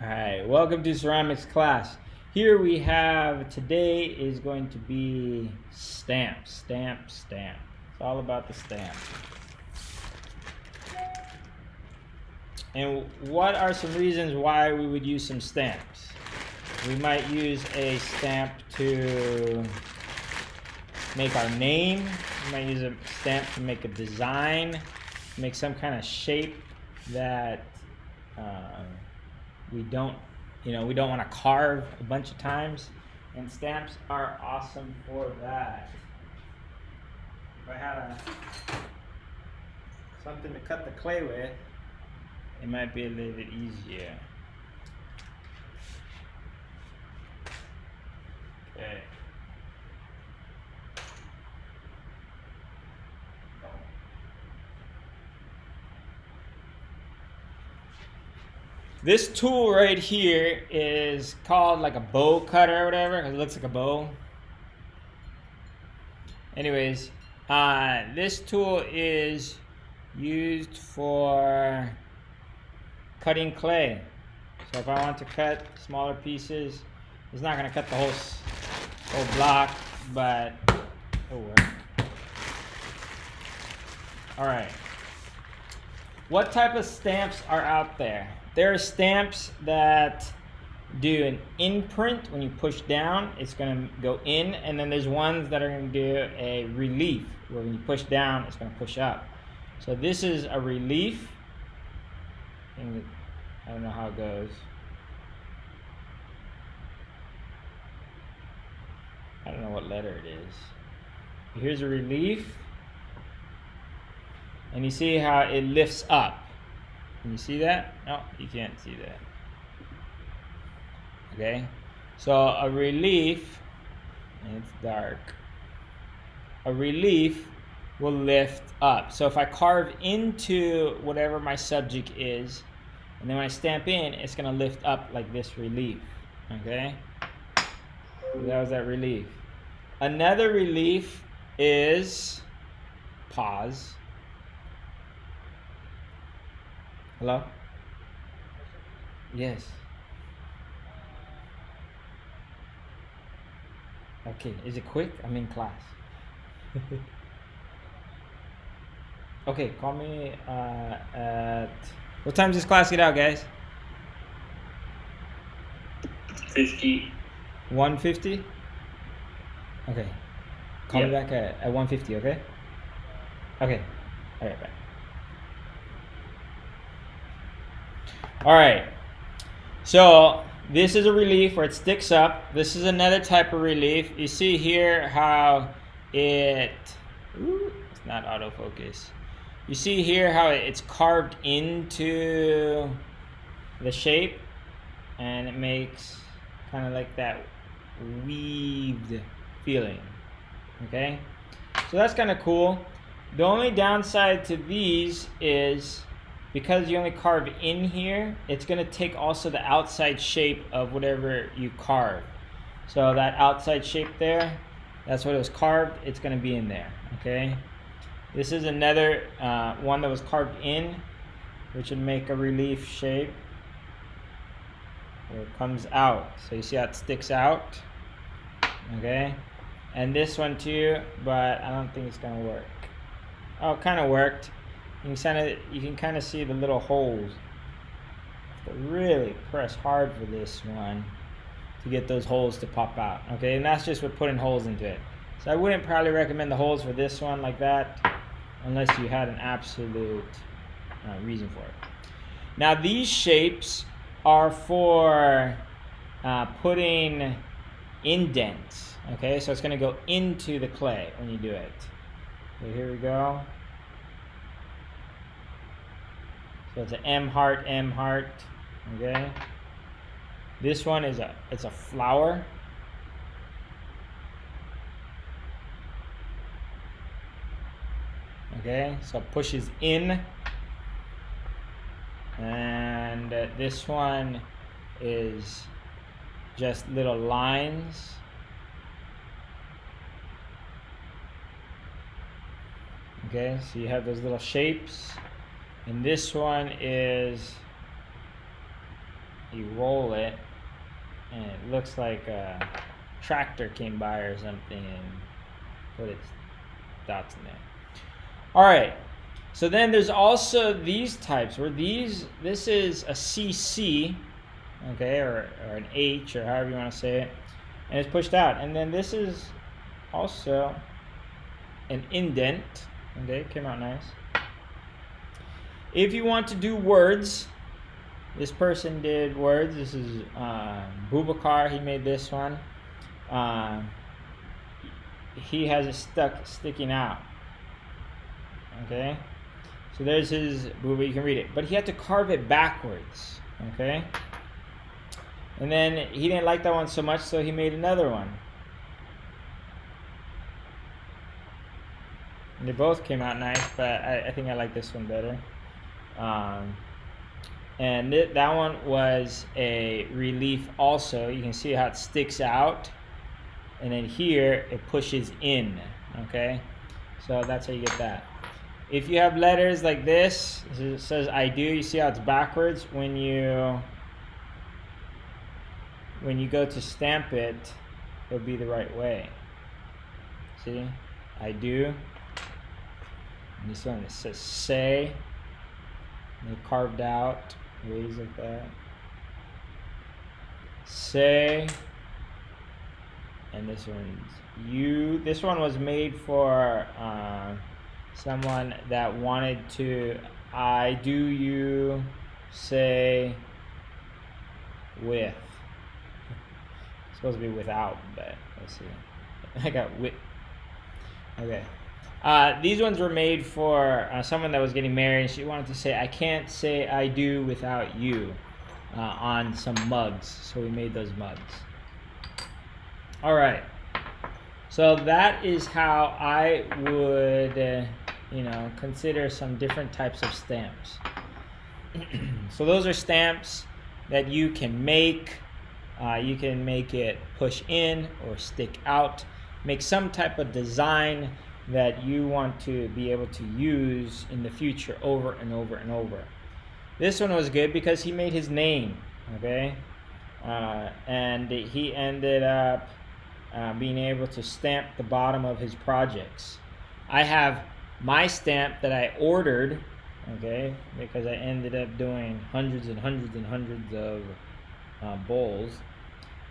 Alright, welcome to ceramics class. Here we have, today is going to be stamps. Stamp. It's all about the stamp. And what are some reasons why we would use some stamps? We might use a stamp to make our name. We might use a stamp to make a design, make some kind of shape that we don't want to carve a bunch of times, and stamps are awesome for that. If I had something to cut the clay with, it might be a little bit easier. Okay. This tool right here is called like a bow cutter or whatever, because it looks like a bow. Anyways, this tool is used for cutting clay. So if I want to cut smaller pieces, it's not going to cut the whole block, but it'll work. Alright. What type of stamps are out there? There are stamps that do an imprint. When you push down, it's going to go in, and then there's ones that are going to do a relief, where when you push down, it's going to push up. So this is a relief. I don't know how it goes. I don't know what letter it is. Here's a relief, and you see how it lifts up. Can you see that? No, you can't see that. Okay, so a relief, and it's dark, a relief will lift up. So if I carve into whatever my subject is, and then when I stamp in, it's going to lift up like this relief. Okay, so that was that relief. Another relief is, pause. Hello? Yes. Okay, is it quick? I'm in class. Okay, call me at... What time does this class get out, guys? 50. 1:50? Okay. Call me back at 1:50, okay? Okay. Alright, bye. Alright. So, this is a relief where it sticks up. This is another type of relief. You see here how it's not autofocus. You see here how it's carved into the shape, and it makes kind of like that weaved feeling. Okay, so that's kind of cool. The only downside to these is because you only carve in here, it's going to take also the outside shape of whatever you carved. So that outside shape there, that's what it was carved, it's going to be in there. Okay, this is another one that was carved in, which would make a relief shape where it comes out. So you see how it sticks out. Okay, and this one too, but I don't think it's going to work. Oh, it kind of worked. You can kind of see the little holes. But really press hard for this one to get those holes to pop out. Okay, and that's just with putting holes into it. So I wouldn't probably recommend the holes for this one like that, unless you had an absolute reason for it. Now these shapes are for putting indents. Okay, so it's going to go into the clay when you do it. So here we go. So it's an M heart, okay? This one is it's a flower. Okay, so it pushes in. And this one is just little lines. Okay, so you have those little shapes. And this one is, you roll it, and it looks like a tractor came by or something and put its dots in there. All right. So then there's also these types where this is a CC, okay, or an H, or however you want to say it, and it's pushed out. And then this is also an indent. Okay, came out nice. If you want to do words, this person did words. This is Boubacar. He made this one. He has it sticking out. Okay, so there's his Booba. You can read it, but he had to carve it backwards. Okay, and then he didn't like that one so much, so he made another one. And they both came out nice, but I think I like this one better. And that one was a relief also. You can see how it sticks out, and then here it pushes in. Okay, so that's how you get that. If you have letters like this, it says I do, you see how it's backwards. When you go to stamp it, it'll be the right way. See, I do. And this one, it says say, and they carved out ways like that. Say, and this one's you. This one was made for someone that wanted to, I do you say with. It's supposed to be without, but let's see. I got with. Okay. These ones were made for someone that was getting married, and she wanted to say, I can't say I do without you on some mugs. So we made those mugs. All right. So that is how I would, consider some different types of stamps. So those are stamps that you can make. You can make it push in or stick out. Make some type of design that you want to be able to use in the future over and over and over. This one was good because he made his name, okay? And he ended up being able to stamp the bottom of his projects. I have my stamp that I ordered, okay, because I ended up doing hundreds and hundreds and hundreds of bowls.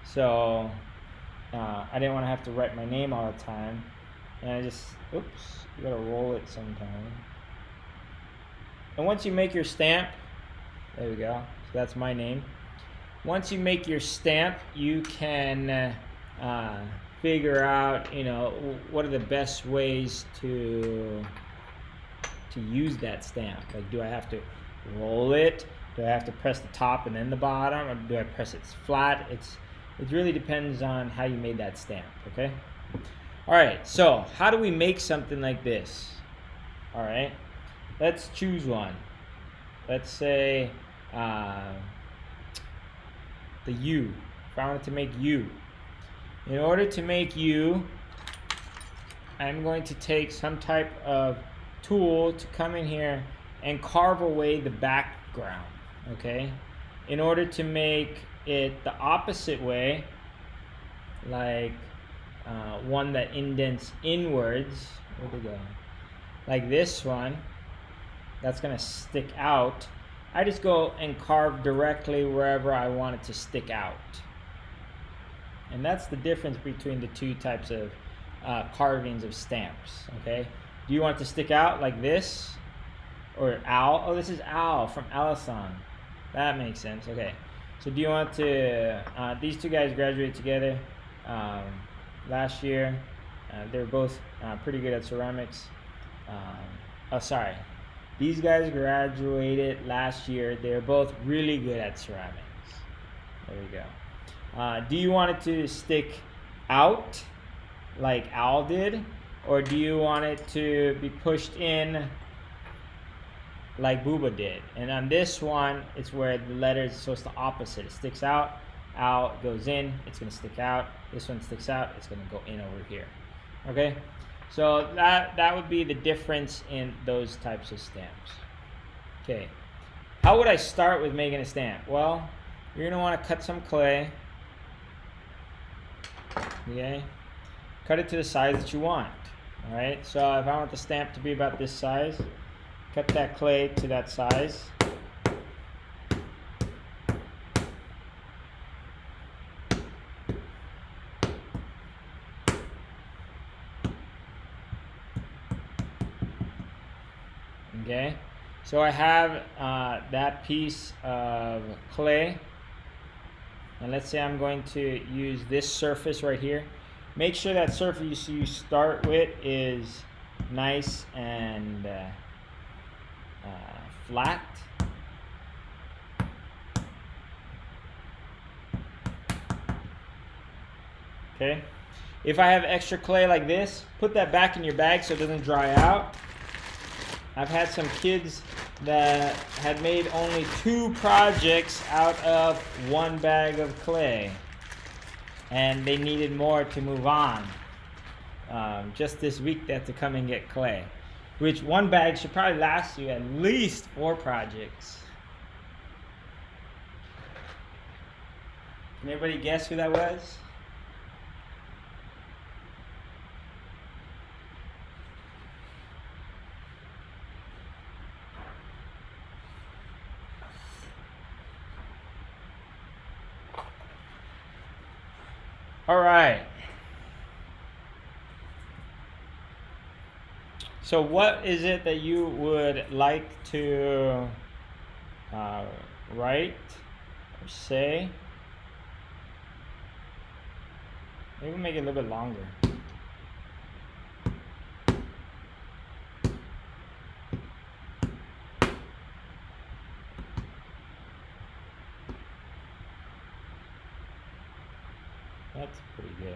So I didn't want to have to write my name all the time. And I just, oops, you gotta roll it sometime. And once you make your stamp, there we go, so that's my name. Once you make your stamp, you can figure out, what are the best ways to use that stamp. Like, do I have to roll it? Do I have to press the top and then the bottom? Or do I press it flat? It really depends on how you made that stamp, okay? All right, so how do we make something like this? All right, let's choose one. Let's say the U. If I wanted to make U. In order to make U, I'm going to take some type of tool to come in here and carve away the background, okay? In order to make it the opposite way, like one that indents inwards, where'd it go? Like this one, that's gonna stick out. I just go and carve directly wherever I want it to stick out. And that's the difference between the two types of carvings of stamps, okay? Do you want it to stick out like this? Or Al? Oh, this is Al from Alison. That makes sense, okay. So do you want to, these two guys graduated together last year. They were both pretty good at ceramics. These guys graduated last year. They're both really good at ceramics. There we go. Do you want it to stick out like Al did? Or do you want it to be pushed in like Booba did? And on this one, it's where the letters, so it's the opposite. It sticks out, out goes in, it's gonna stick out. This one sticks out, it's gonna go in over here. Okay? So that would be the difference in those types of stamps. Okay. How would I start with making a stamp? Well, you're gonna want to cut some clay. Okay. Cut it to the size that you want. All right. So if I want the stamp to be about this size, cut that clay to that size. Okay, so I have that piece of clay, and let's say I'm going to use this surface right here. Make sure that surface you start with is nice and flat. Okay, if I have extra clay like this, put that back in your bag so it doesn't dry out. I've had some kids that had made only 2 projects out of 1 bag of clay, and they needed more to move on. Just this week they had to come and get clay, which 1 bag should probably last you at least 4 projects. Can everybody guess who that was? All right. So what is it that you would like to write or say? Maybe make it a little bit longer. That's pretty good.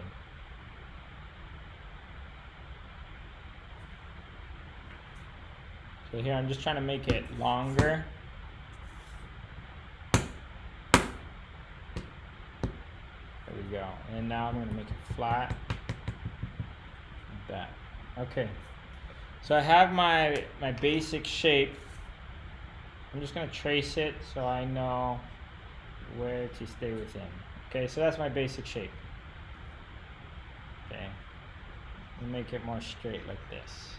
So here I'm just trying to make it longer. There we go. And now I'm going to make it flat. Like that. Okay. So I have my basic shape. I'm just going to trace it so I know where to stay within. Okay, so that's my basic shape. Okay, and make it more straight like this.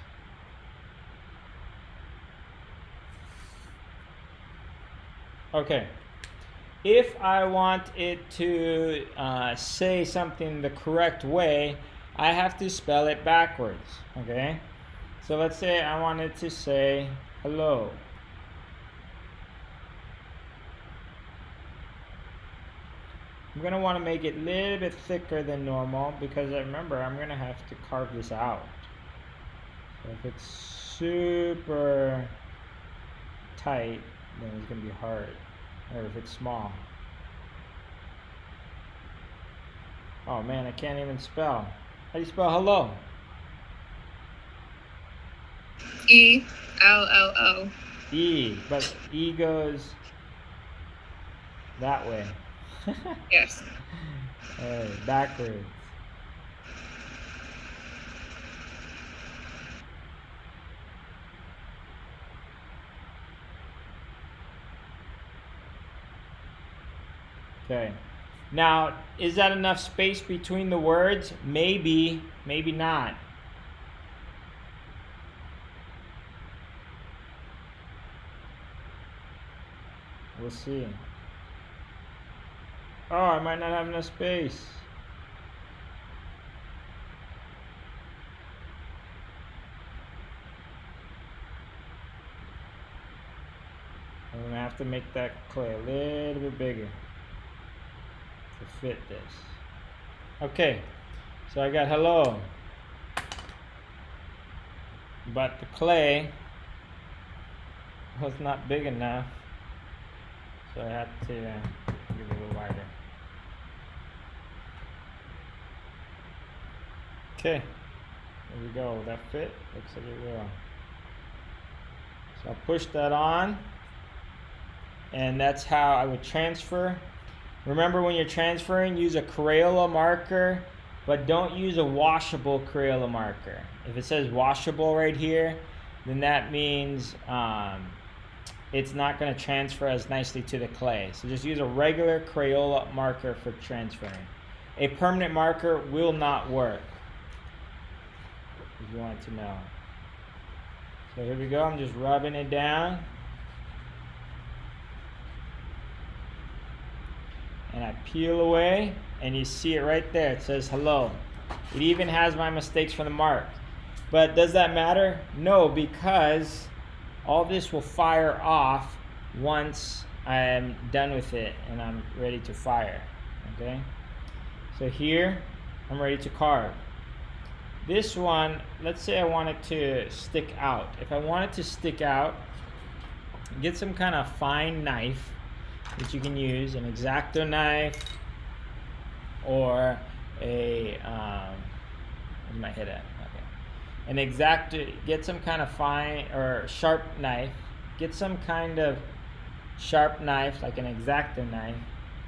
Okay, if I want it to say something the correct way, I have to spell it backwards. Okay, so let's say I want it to say hello. I'm going to want to make it a little bit thicker than normal because remember I'm going to have to carve this out. So if it's super tight, then it's going to be hard. Or if it's small. Oh man, I can't even spell. How do you spell hello? E-L-L-O. E, but E goes that way. Yes. Hey, backwards. Okay. Now, is that enough space between the words? Maybe, maybe not. We'll see. Oh, I might not have enough space. I'm going to have to make that clay a little bit bigger to fit this. Okay, so I got hello. But the clay was not big enough, so I had to give it a little wider. Okay, there we go. That fit? Looks like it will. So I'll push that on, and that's how I would transfer. Remember, when you're transferring, use a Crayola marker, but don't use a washable Crayola marker. If it says washable right here, then that means it's not going to transfer as nicely to the clay. So just use a regular Crayola marker for transferring. A permanent marker will not work, if you want to know. So here we go, I'm just rubbing it down. And I peel away, and you see it right there. It says hello. It even has my mistakes from the mark. But does that matter? No, because all this will fire off once I'm done with it and I'm ready to fire. Okay? So here, I'm ready to carve. This one, let's say I want it to stick out. If I want it to stick out, get some kind of fine knife that you can use, an X-Acto knife or a where's my head at? Okay, an X-Acto. Get some kind of fine or sharp knife. Get some kind of sharp knife like an X-Acto knife,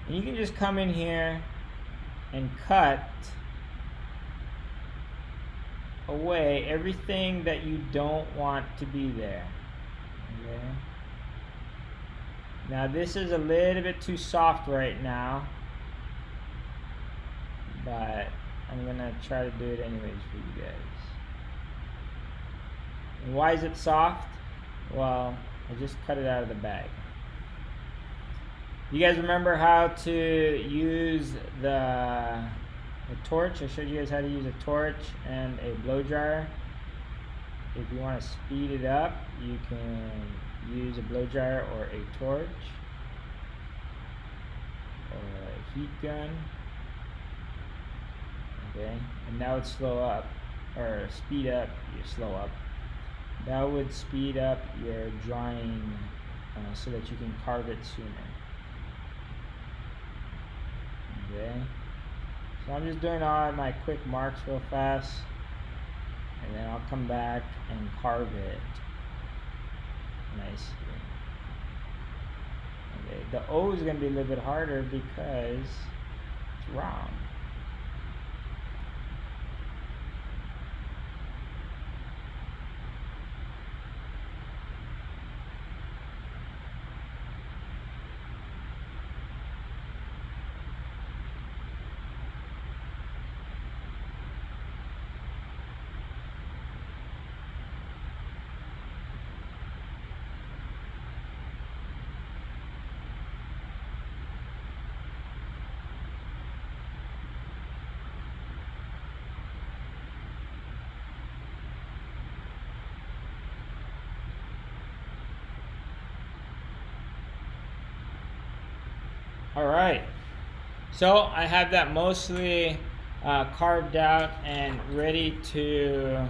and you can just come in here and cut away everything that you don't want to be there. Okay. Now this is a little bit too soft right now, but I'm gonna try to do it anyways for you guys. And why is it soft? Well, I just cut it out of the bag. You guys remember how to use the torch? I showed you guys how to use a torch and a blow dryer. If you want to speed it up, you can use a blow dryer or a torch or a heat gun. Okay, and now it's slow up or speed up. You slow up. That would speed up your drying so that you can carve it sooner. Okay, so I'm just doing all my quick marks real fast, and then I'll come back and carve it nicely. Okay, the O is going to be a little bit harder because it's round. All right, so I have that mostly carved out and ready to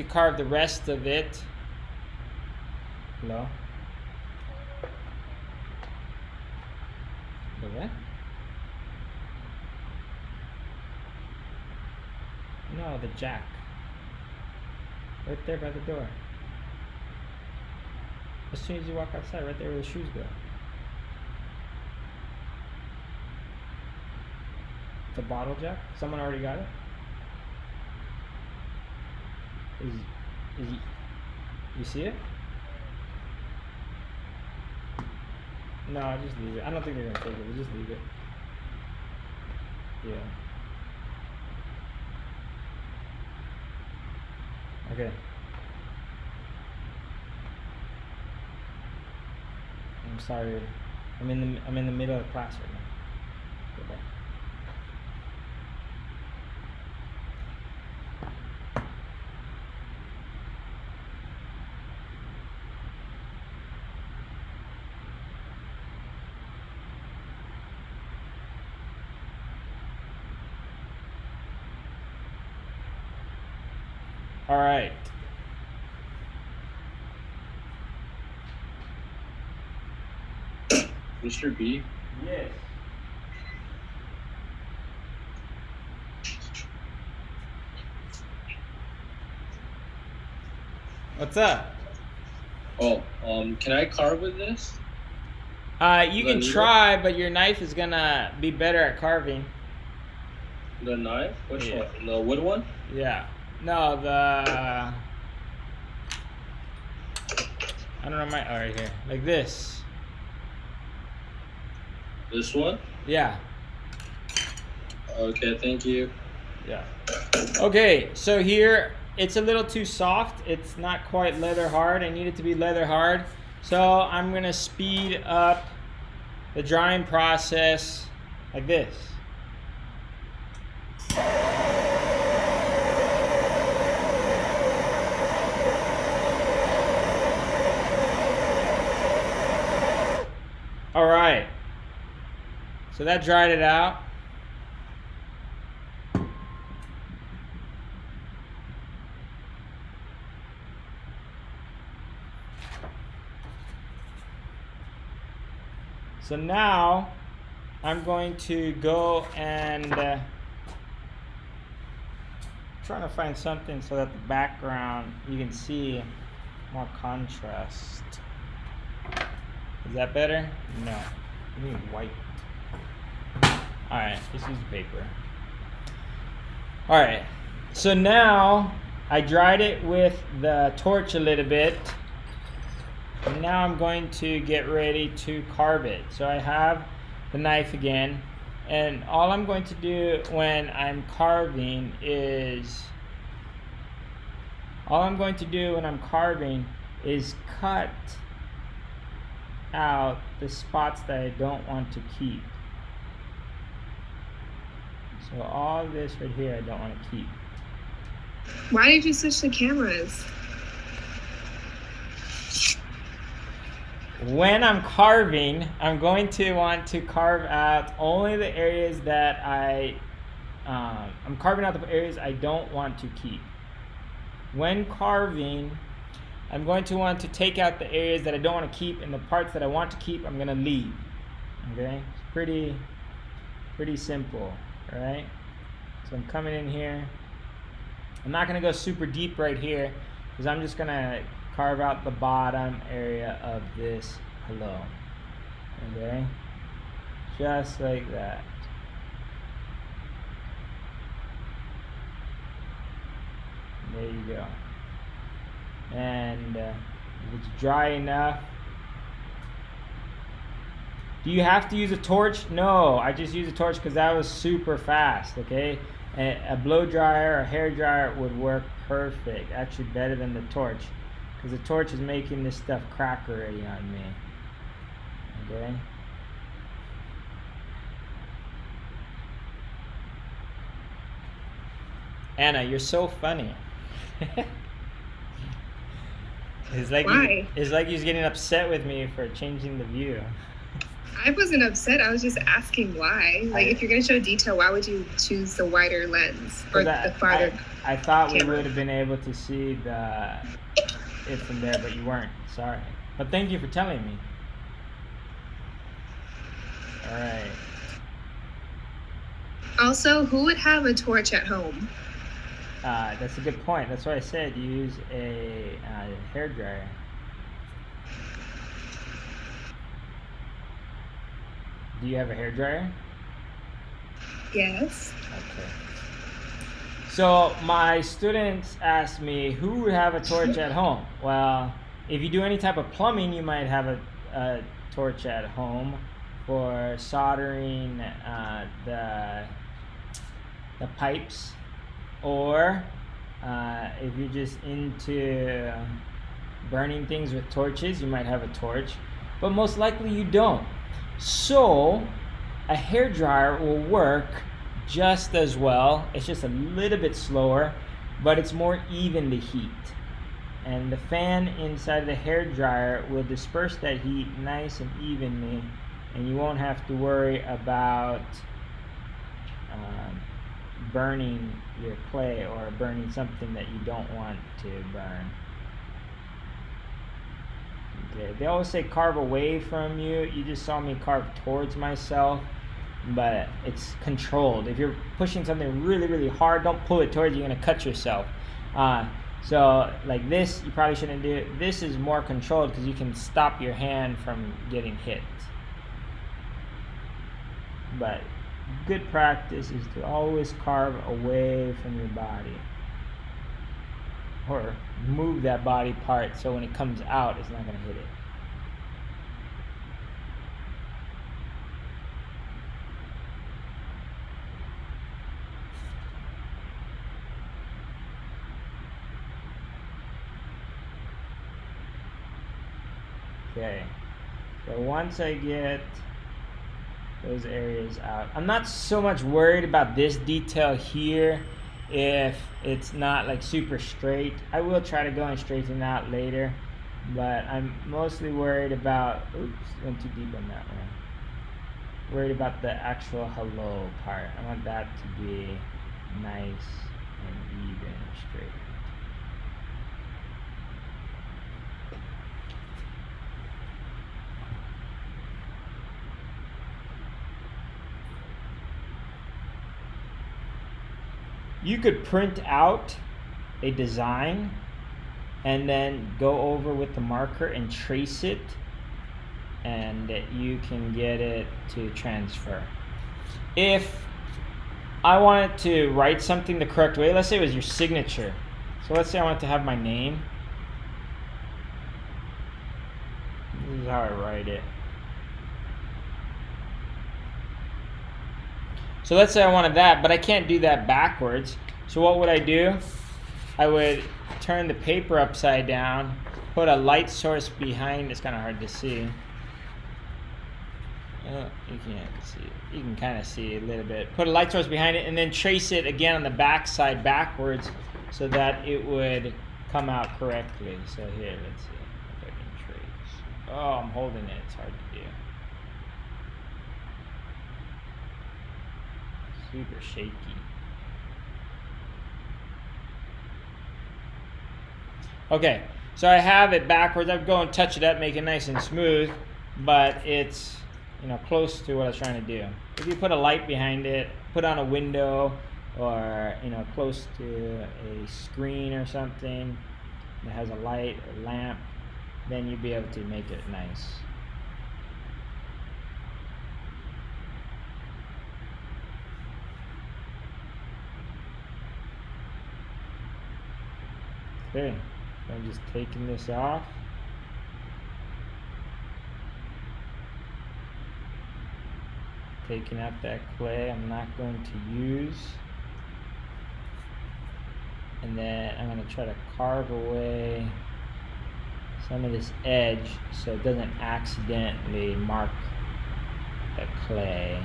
carve the rest of it. Hello? The what? No, the jack. Right there by the door. As soon as you walk outside, right there where the shoes go. The bottle jack? Someone already got it? You see it? No, I'll just leave it. I don't think they're gonna take it. We'll just leave it. Yeah. Okay. I'm sorry. I'm in the middle of class right now. Go back. All right. Mr. B, Yes. What's up? oh, can I carve with this? You can try, but your knife is gonna be better at carving. The knife? Which Yeah. one? The wood one? Yeah. No, I don't know my, oh, right here, like this. This one? Yeah. Okay, thank you. Yeah. Okay, so here it's a little too soft. It's not quite leather hard. I need it to be leather hard. So I'm gonna speed up the drying process like this. All right. So that dried it out. So now I'm going to go and trying to find something so that the background you can see more contrast. Is that better? No. I need white. Alright, just use paper. Alright, so now I dried it with the torch a little bit. And now I'm going to get ready to carve it. So I have the knife again. And all I'm going to do when I'm carving is cut out the spots that I don't want to keep. So all this right here I don't want to keep. Why did you switch the cameras? When I'm carving, I'm going to want to carve out only the areas that I'm carving out the areas I don't want to keep. When carving, I'm going to want to take out the areas that I don't want to keep, and the parts that I want to keep, I'm going to leave. Okay? It's pretty simple, all right? So I'm coming in here. I'm not going to go super deep right here because I'm just going to carve out the bottom area of this hello. Okay? Just like that. There you go. And if it's dry enough. Do you have to use a torch? No, I just use a torch because that was super fast, okay? And a blow dryer or a hair dryer would work perfect, actually better than the torch, because the torch is making this stuff crack already on me, okay? Anna, you're so funny. It's like Why? It's like he's getting upset with me for changing the view. I wasn't upset. I was just asking why. Like, if you're going to show detail, why would you choose the wider lens or the farther? I thought we camera. would have been able to see it from there, but you weren't. Sorry. But thank you for telling me. All right. Also, who would have a torch at home? That's a good point. That's why I said use a hair dryer. Do you have a hair dryer? Yes. Okay. So my students asked me who would have a torch at home. Well, if you do any type of plumbing, you might have a torch at home for soldering the pipes, or if you're just into burning things with torches, you might have a torch, but most likely you don't. So a hair dryer will work just as well. It's just a little bit slower, but it's more even the heat. And the fan inside the hair dryer will disperse that heat nice and evenly, and you won't have to worry about burning your clay or burning something that you don't want to burn. Okay, they always say carve away from you. You just saw me carve towards myself, but it's controlled. If you're pushing something really, really hard, don't pull it towards you. You're gonna cut yourself. So like this, you probably shouldn't do it. This is more controlled because you can stop your hand from getting hit. But good practice is to always carve away from your body. or move that body part so when it comes out, it's not going to hit it. Okay, so once I get those areas out, I'm not so much worried about this detail here if it's not like super straight. I will try to go and straighten out later, but I'm mostly worried about, oops, went too deep on that one. Worried about the actual hello part. I want that to be nice and even and straight. You could print out a design and then go over with the marker and trace it, and you can get it to transfer. If I wanted to write something the correct way, let's say it was your signature. So let's say I want to have my name. This is how I write it. So let's say I wanted that, but I can't do that backwards. So what would I do? I would turn the paper upside down, put a light source behind. It's kind of hard to see. You can't see it. You can kind of see a little bit. Put a light source behind it and then trace it again on the back side backwards so that it would come out correctly. So here, let's see if I can trace. Oh, I'm holding it. It's hard to do. Super shaky. Okay, so I have it backwards. I'd go and touch it up, make it nice and smooth, but it's, you know, close to what I was trying to do. If you put a light behind it, put on a window, or, you know, close to a screen or something that has a light or lamp, then you'd be able to make it nice. Okay, so I'm just taking this off. Taking out that clay I'm not going to use. And then I'm going to try to carve away some of this edge so it doesn't accidentally mark the clay.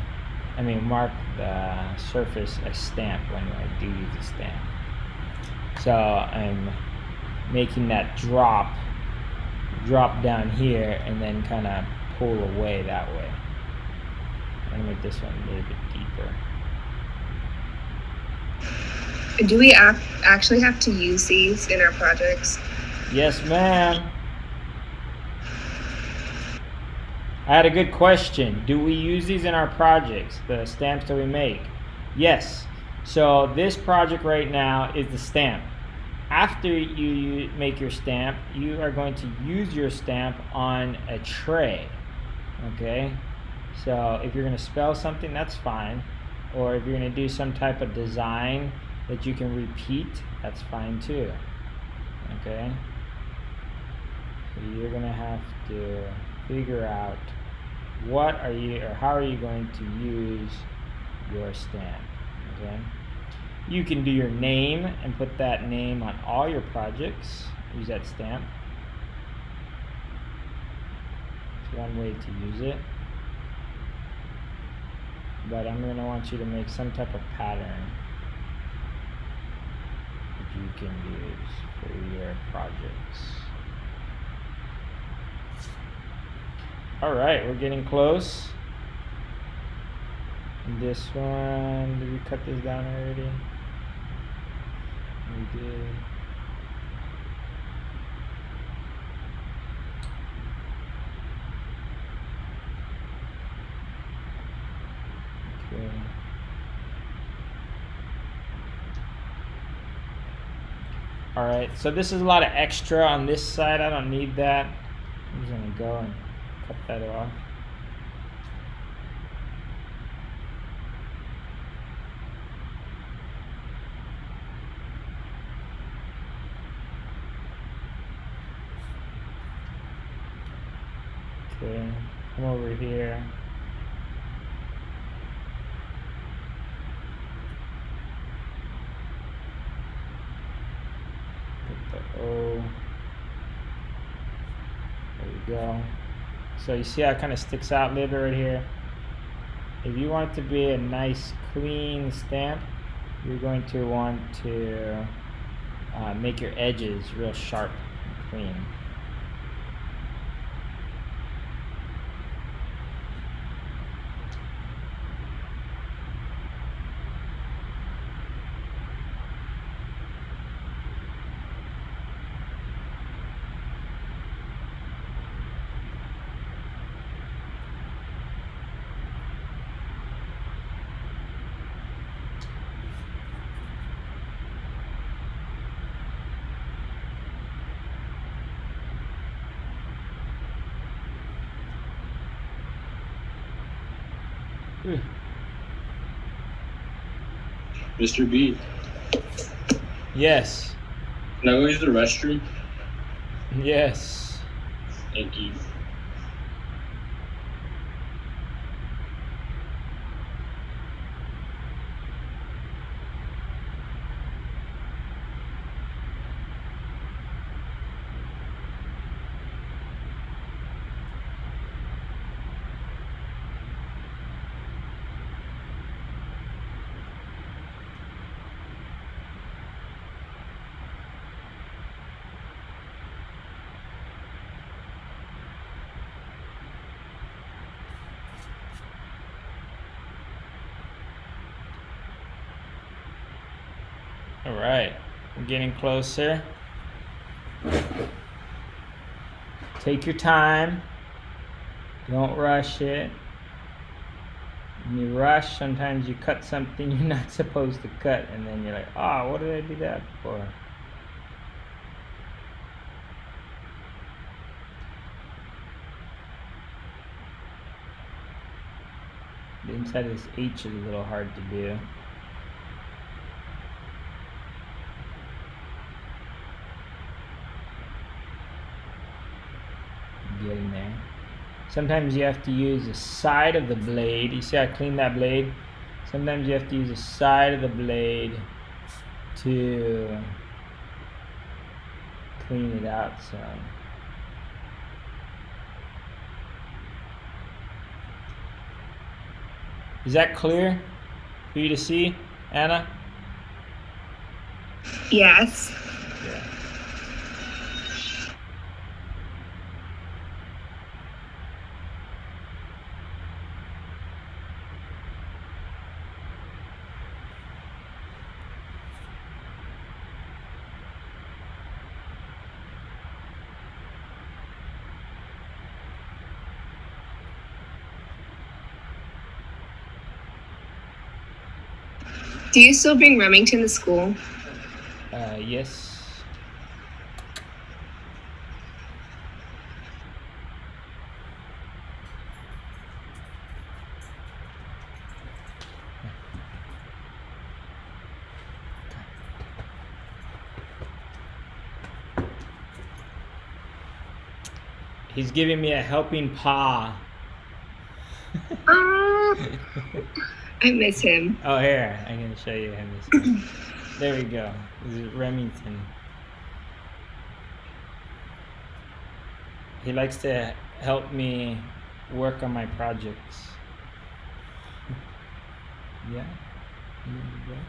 I mean, mark the surface a stamp when I do use a stamp. So I'm making that drop down here and then kind of pull away that way. I'm gonna make this one a little bit deeper. Do we actually have to use these in our projects? Yes, ma'am. I had a good question. Do we use these in our projects, the stamps that we make? Yes. So this project right now is the stamp. After you make your stamp, you are going to use your stamp on a tray. Okay? So if you're going to spell something, that's fine. Or if you're going to do some type of design that you can repeat, that's fine too. Okay? So you're going to have to figure out what are you, or how are you going to use your stamp. Okay? You can do your name and put that name on all your projects. Use that stamp. It's one way to use it. But I'm going to want you to make some type of pattern that you can use for your projects. Alright, we're getting close. And this one, did we cut this down already? We did. Okay. Alright, so this is a lot of extra on this side. I don't need that. I'm just going to go and cut that off. Okay, come over here. Put the O. There we go. So you see how it kind of sticks out a little bit right here? If you want it to be a nice clean stamp, you're going to want to make your edges real sharp and clean. Ooh. Mr. B, Yes. can I go use the restroom? Yes. Thank you. All right, we're getting closer. Take your time. Don't rush it. When you rush, sometimes you cut something you're not supposed to cut, and then you're like, oh, what did I do that for? The inside of this H is a little hard to do. Getting there. Sometimes you have to use the side of the blade. You see how I clean that blade? Sometimes you have to use the side of the blade to clean it out some. Is that clear for you to see, Anna? Yes. Yeah. Do you still bring Remington to school? Yes. He's giving me a helping paw. I miss him. Oh, here, I'm gonna show you him. This one. There we go. This is Remington. He likes to help me work on my projects. Yeah. There you go.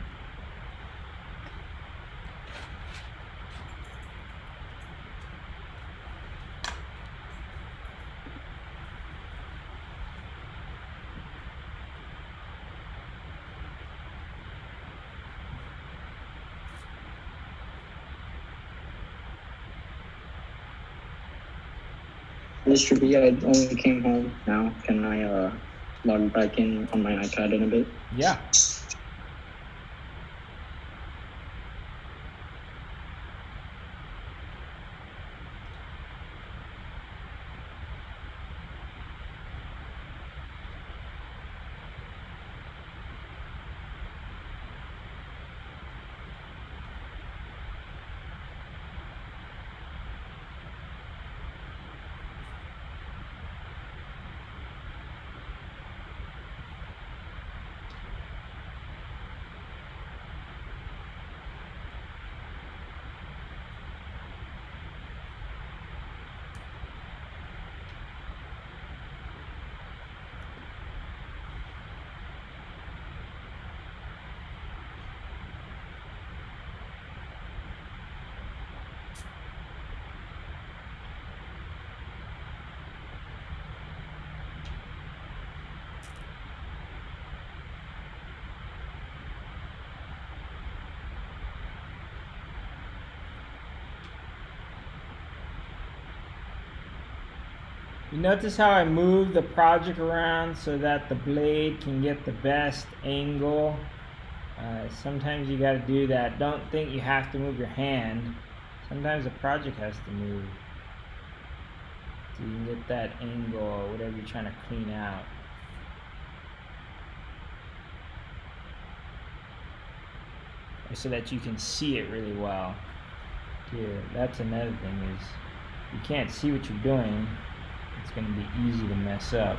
Mr. B, I only came home now. Can I log back in on my iPad in a bit? Yeah. You notice how I move the project around so that the blade can get the best angle. Sometimes you got to do that. Don't think you have to move your hand. Sometimes the project has to move so you can get that angle or whatever you're trying to clean out. So that you can see it really well. Here, that's another thing is you can't see what you're doing. It's going to be easy to mess up.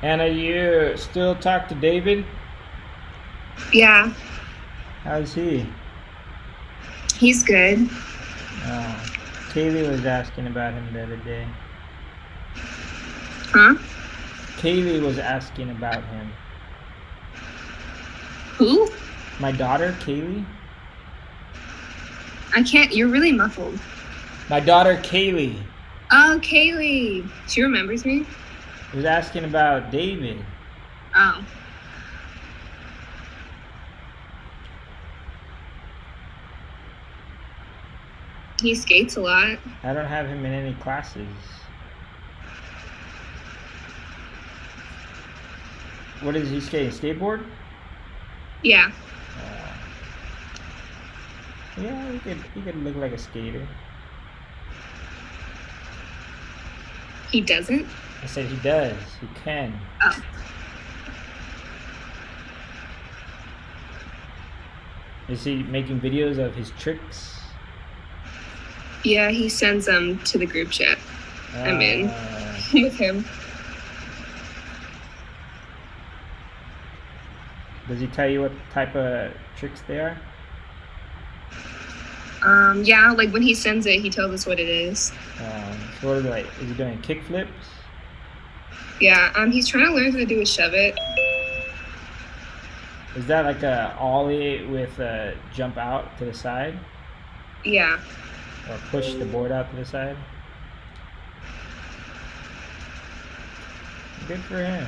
Anna, you still talk to David? Yeah, How's he? he's good. Kaylee was asking about him the other day. Huh? Kaylee was asking about him. Who? My daughter, Kaylee? I can't. You're really muffled. My daughter, Kaylee, Oh, Kaylee. She remembers me. was asking about David. Oh. He skates a lot. I don't have him in any classes. What is he skating? Skateboard? Yeah. Yeah, he could look like a skater. He doesn't? I said he does. He can. Oh. Is he making videos of his tricks? Yeah, he sends them to the group chat. I'm in with him. Does he tell you what type of tricks they are? Yeah, like when he sends it, he tells us what it is. So what are they like? Is he doing kick flips? Yeah, he's trying to learn how to do a shove it. Is that like a ollie with a jump out to the side? Yeah. Or push the board out to the side? Good for him.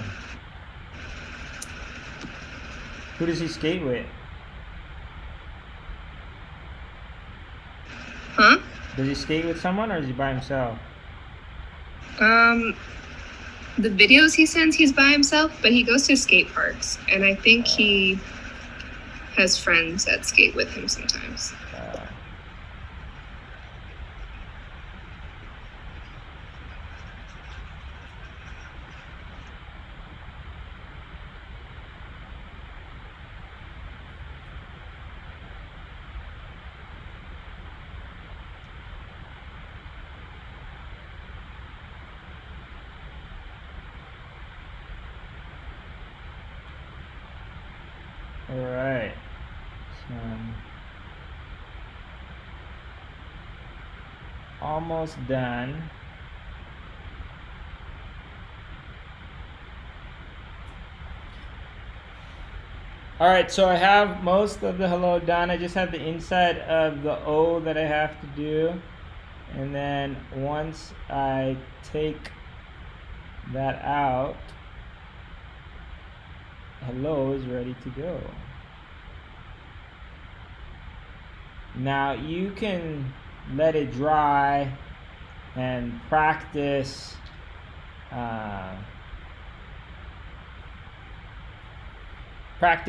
Who does he skate with? Huh? Does he skate with someone or is he by himself? The videos he sends, he's by himself, but he goes to skate parks, and I think he has friends that skate with him sometimes. All right. So, almost done. All right, so I have most of the hello done. I just have the inside of the O that I have to do. And then once I take that out, hello is ready to go. Now you can let it dry and practice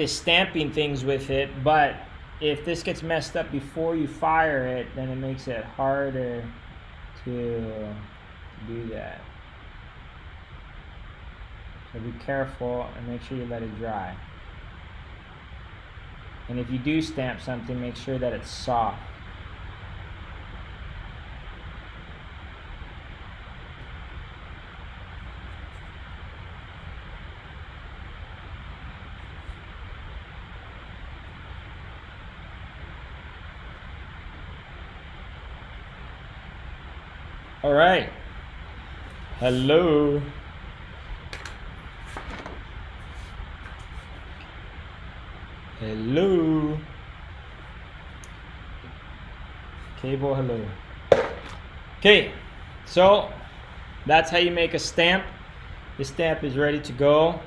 stamping things with it, but if this gets messed up before you fire it, then it makes it harder to do that. So be careful and make sure you let it dry. And if you do stamp something, make sure that it's soft. All right. Hello. Hello. Cable, hello. Okay, so that's how you make a stamp. The stamp is ready to go.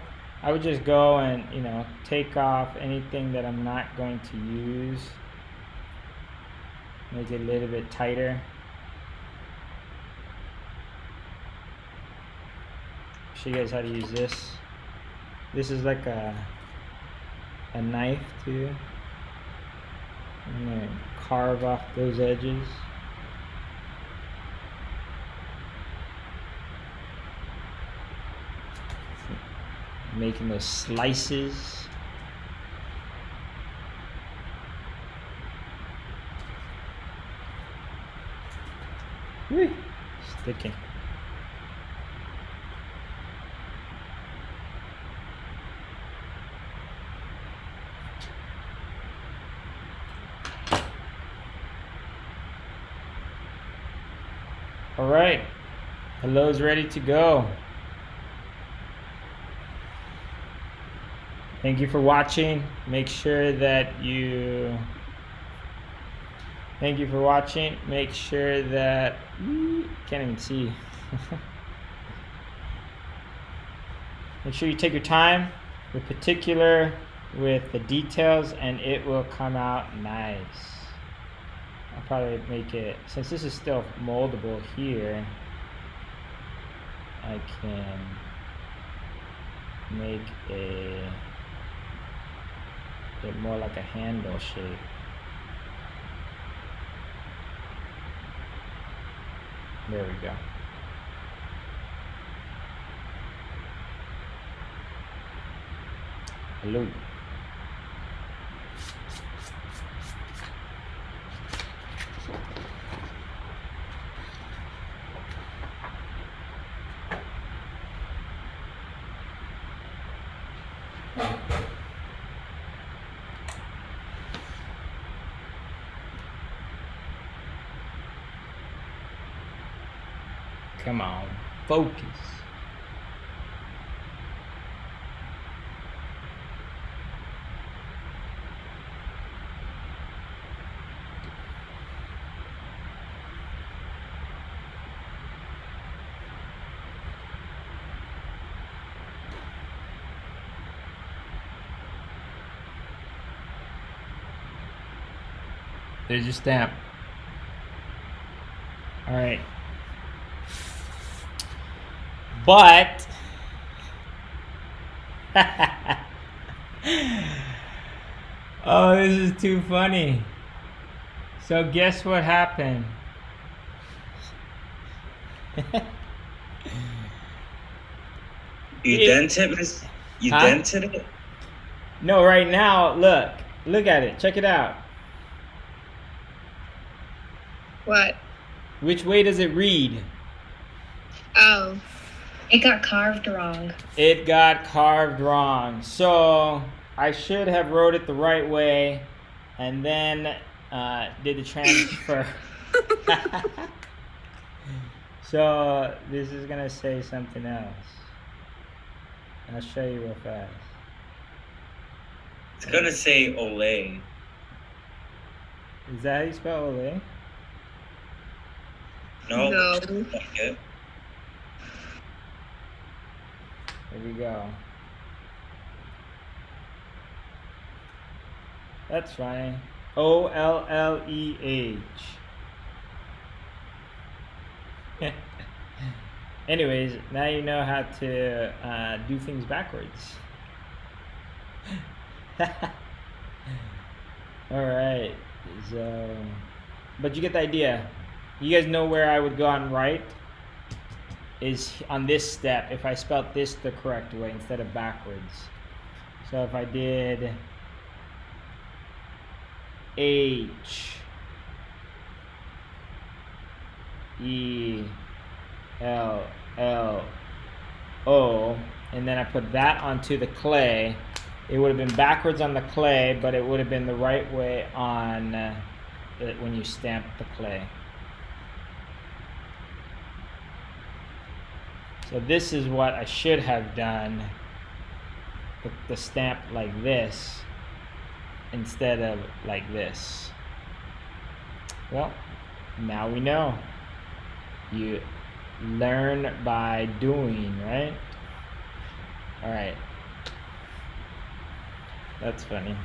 I would just go and, take off anything that I'm not going to use. Make it a little bit tighter. Show you guys how to use this. This is like a knife too. I'm gonna carve off those edges. Making those slices. Whee! Sticking. All right, hello's ready to go. Thank you for watching. Make sure that you. Thank you for watching. Make sure that can't even see. Make sure you take your time, be particular with the details, and it will come out nice. I'll probably make it, since this is still moldable here, I can make it more like a handle shape. There we go. Hello. Come on, focus. There's your stamp. All right. But oh, this is too funny. So guess what happened? You dented it? You Huh? dented it? No, right now, look at it. Check it out. What? Which way does it read? Oh, It got carved wrong. It got carved wrong. So I should have wrote it the right way and then did the transfer. So this is gonna say something else. I'll show you real fast. It's gonna say Olay. Is that how you spell Olay? No. No. Okay. There we go. That's fine. Olleah. Anyways, now you know how to do things backwards. All right. So, but you get the idea. You guys know where I would go on right? Is on this step if I spelt this the correct way instead of backwards. So if I did H E L L O and then I put that onto the clay, it would have been backwards on the clay, but it would have been the right way on when you stamp the clay. So this is what I should have done. Put the stamp like this instead of like this. Well, now we know. You learn by doing, right? All right. That's funny.